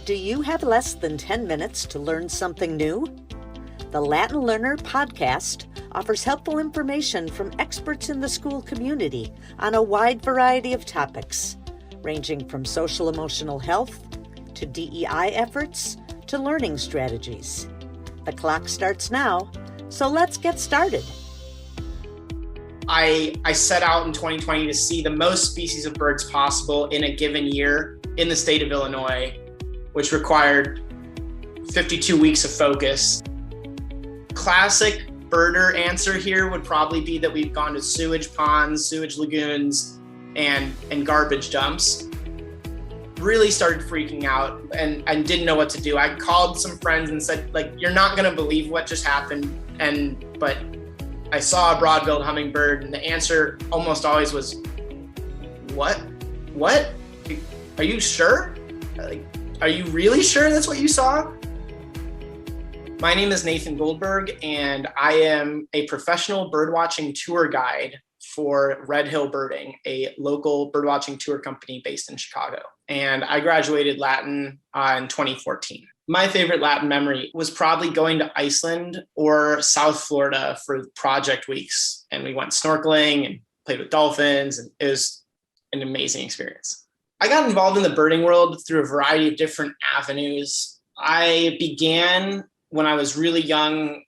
Do you have less than 10 minutes to learn something new? The Latin Learner podcast offers helpful information from experts in the school community on a wide variety of topics, ranging from social-emotional health to DEI efforts to learning strategies. The clock starts now, so let's get started. I set out in 2020 to see the most species of birds possible in a given year in the state of Illinois, which required 52 weeks of focus. Classic birder answer here would probably be that we've gone to sewage ponds, sewage lagoons, and garbage dumps. Really started freaking out and didn't know what to do. I called some friends and said, you're not gonna believe what just happened. But I saw a broad-billed hummingbird, and the answer almost always was, what? Are you sure? Are you really sure that's what you saw? My name is Nathan Goldberg, and I am a professional birdwatching tour guide for Red Hill Birding, a local birdwatching tour company based in Chicago. And I graduated Latin in 2014. My favorite Latin memory was probably going to Iceland or South Florida for project weeks. And we went snorkeling and played with dolphins, and it was an amazing experience. I got involved in the birding world through a variety of different avenues. I began when I was really young,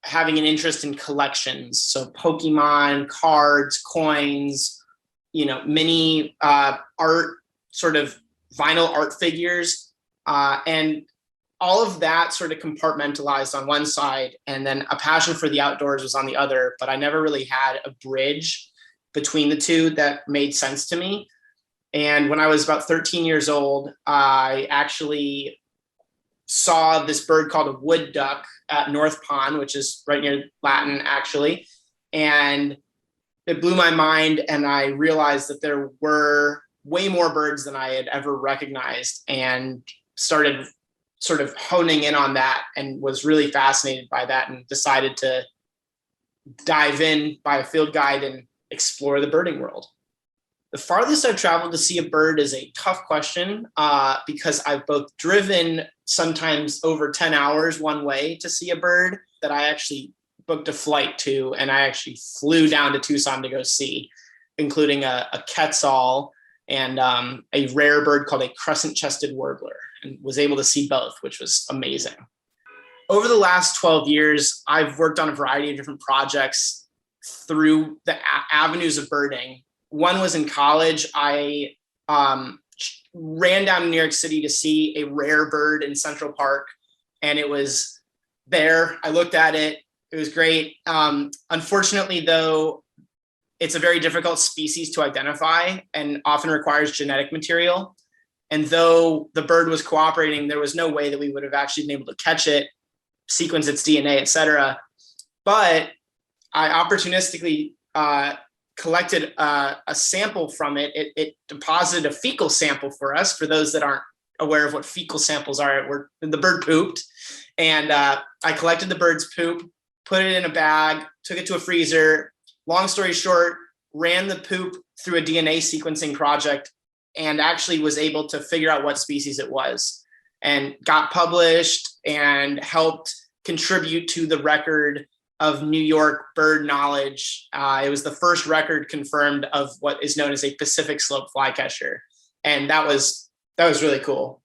having an interest in collections. So Pokemon, cards, coins, mini art, sort of vinyl art figures. And all of that sort of compartmentalized on one side, and then a passion for the outdoors was on the other, but I never really had a bridge between the two that made sense to me. And when I was about 13 years old, I actually saw this bird called a wood duck at North Pond, which is right near Latin, actually. And it blew my mind, and I realized that there were way more birds than I had ever recognized, and started sort of honing in on that and was really fascinated by that, and decided to dive in, buy a field guide, and explore the birding world. The farthest I've traveled to see a bird is a tough question because I've both driven sometimes over 10 hours one way to see a bird that I actually booked a flight to, and I actually flew down to Tucson to go see, including a quetzal and a rare bird called a crescent-chested warbler, and was able to see both, which was amazing. Over the last 12 years, I've worked on a variety of different projects through the avenues of birding. One was in college. I ran down to New York City to see a rare bird in Central Park, and it was there. I looked at it. It was great. Unfortunately, though, it's a very difficult species to identify and often requires genetic material. And though the bird was cooperating, there was no way that we would have actually been able to catch it, sequence its DNA, et cetera. But I opportunistically collected a sample from it. It deposited a fecal sample for us. For those that aren't aware of what fecal samples are, the bird pooped. And I collected the bird's poop, put it in a bag, took it to a freezer. Long story short, ran the poop through a DNA sequencing project, and actually was able to figure out what species it was, and got published and helped contribute to the record of New York bird knowledge. It was the first record confirmed of what is known as a Pacific slope flycatcher. And that was really cool.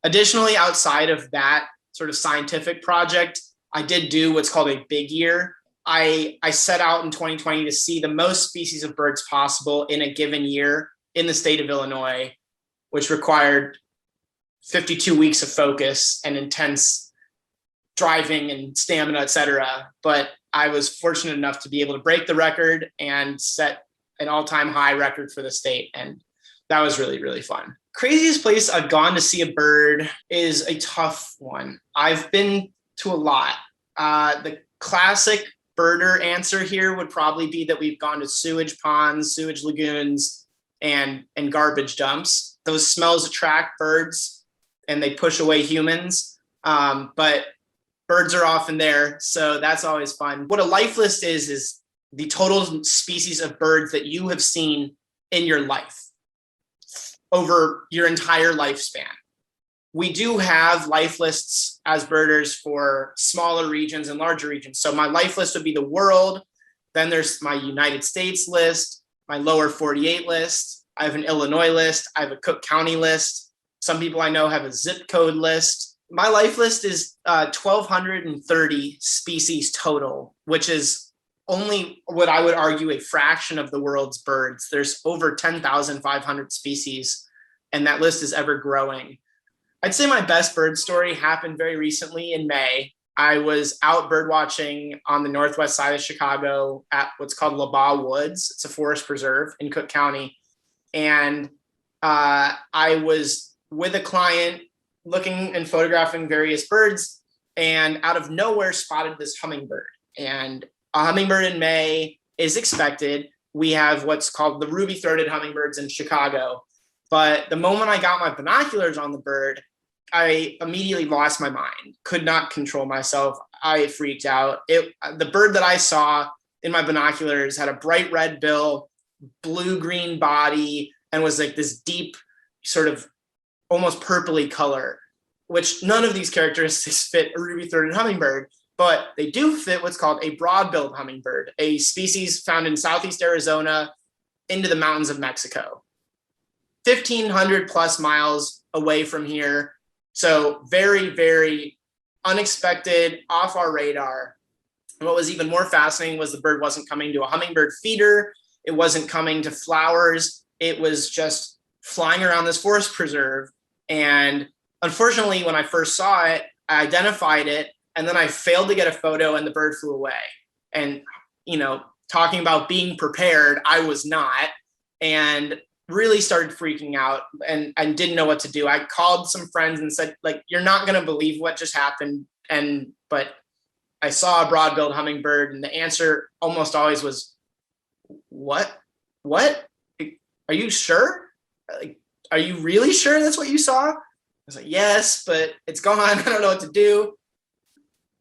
Additionally, outside of that sort of scientific project, I did do what's called a big year. I set out in 2020 to see the most species of birds possible in a given year in the state of Illinois, which required 52 weeks of focus and intense driving and stamina, et cetera. But I was fortunate enough to be able to break the record and set an all-time high record for the state. And that was really, really fun. Craziest place I've gone to see a bird is a tough one. I've been to a lot. The classic birder answer here would probably be that we've gone to sewage ponds, sewage lagoons, and garbage dumps. Those smells attract birds and they push away humans. But birds are often there, so that's always fun. What a life list is the total species of birds that you have seen in your life over your entire lifespan. we do have life lists as birders for smaller regions and larger regions. So my life list would be the world. Then there's my United States list, my lower 48 list. I have an Illinois list. I have a Cook County list. Some people I know have a zip code list. My life list is 1,230 species total, which is only what I would argue a fraction of the world's birds. There's over 10,500 species, and that list is ever growing. I'd say my best bird story happened very recently in May. I was out bird watching on the northwest side of Chicago at what's called LaBaugh Woods. It's a forest preserve in Cook County. And I was with a client looking and photographing various birds, and out of nowhere spotted this hummingbird. And a hummingbird in May is expected. We have what's called the ruby-throated hummingbirds in Chicago. But the moment I got my binoculars on the bird, I immediately lost my mind, could not control myself. I freaked out. The bird that I saw in my binoculars had a bright red bill, blue-green body, and was like this deep sort of almost purpley color, which none of these characteristics fit a ruby-throated hummingbird, but they do fit what's called a broad-billed hummingbird, a species found in southeast Arizona into the mountains of Mexico. 1,500 plus miles away from here. So very, very unexpected, off our radar. And what was even more fascinating was the bird wasn't coming to a hummingbird feeder. It wasn't coming to flowers. It was just flying around this forest preserve. And unfortunately, when I first saw it, I identified it, and then I failed to get a photo and the bird flew away. And, talking about being prepared, I was not. And really started freaking out and didn't know what to do. I called some friends and said, you're not going to believe what just happened. But I saw a broad-billed hummingbird, and the answer almost always was, what? Are you sure? Are you really sure that's what you saw? I was like, yes, but it's gone. I don't know what to do.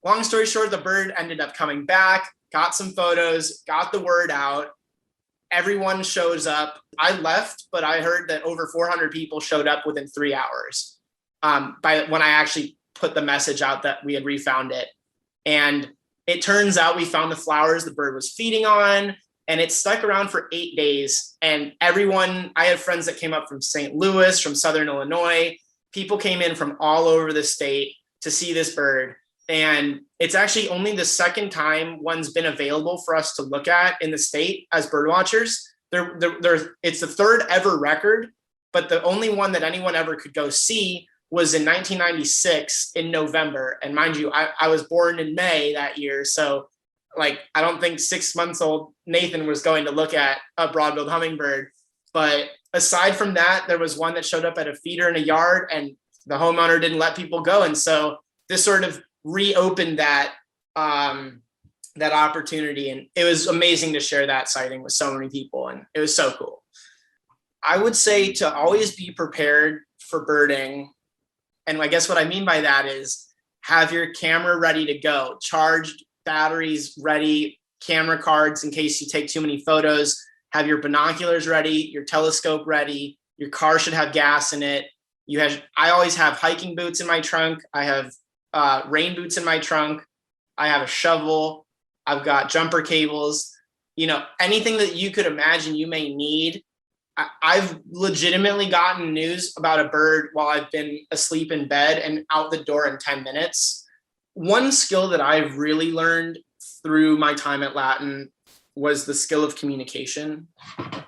Long story short, the bird ended up coming back, got some photos, got the word out. Everyone shows up. I left, but I heard that over 400 people showed up within 3 hours by when I actually put the message out that we had refound it. And it turns out we found the flowers the bird was feeding on, and it stuck around for 8 days. And I had friends that came up from St. Louis, from Southern Illinois. People came in from all over the state to see this bird. And it's actually only the second time one's been available for us to look at in the state as bird watchers. It's the third ever record, but the only one that anyone ever could go see was in 1996 in November. And mind you, I was born in May that year. So I don't think 6 months old Nathan was going to look at a broad-billed hummingbird. But aside from that, there was one that showed up at a feeder in a yard, and the homeowner didn't let people go. And so this sort of reopened that opportunity, and it was amazing to share that sighting with so many people, and it was so cool. I would say to always be prepared for birding, and I guess what I mean by that is have your camera ready to go, charged, batteries ready, camera cards in case you take too many photos, have your binoculars ready, your telescope ready, your car should have gas in it. I always have hiking boots in my trunk. I have rain boots in my trunk. I have a shovel. I've got jumper cables, anything that you could imagine you may need. I've legitimately gotten news about a bird while I've been asleep in bed and out the door in 10 minutes. One skill that I've really learned through my time at Latin was the skill of communication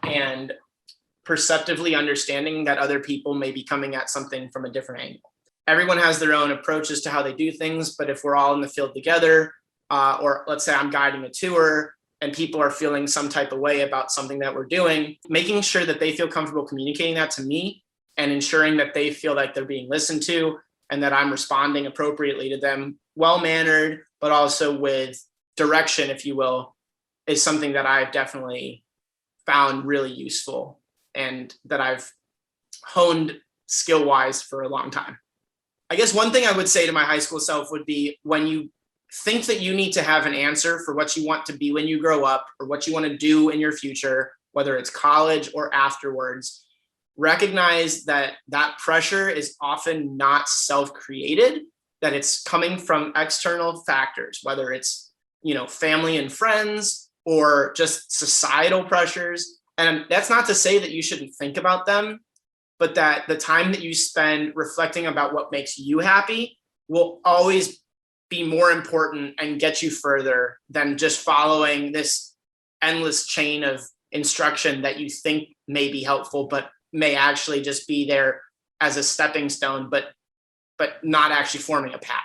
and perceptively understanding that other people may be coming at something from a different angle. Everyone has their own approaches to how they do things, but if we're all in the field together, or let's say I'm guiding a tour and people are feeling some type of way about something that we're doing, making sure that they feel comfortable communicating that to me and ensuring that they feel like they're being listened to and that I'm responding appropriately to them, well-mannered, but also with direction, if you will, is something that I've definitely found really useful and that I've honed skill-wise for a long time. I guess one thing I would say to my high school self would be when you think that you need to have an answer for what you want to be when you grow up or what you want to do in your future, whether it's college or afterwards, recognize that that pressure is often not self-created, that it's coming from external factors, whether it's, family and friends or just societal pressures. And that's not to say that you shouldn't think about them, but that the time that you spend reflecting about what makes you happy will always be more important and get you further than just following this endless chain of instruction that you think may be helpful, but may actually just be there as a stepping stone, but not actually forming a path.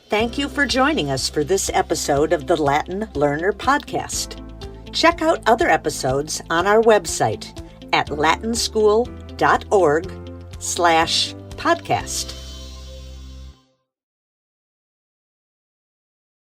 Thank you for joining us for this episode of the Latin Learner Podcast. Check out other episodes on our website at latinschool.org/podcast.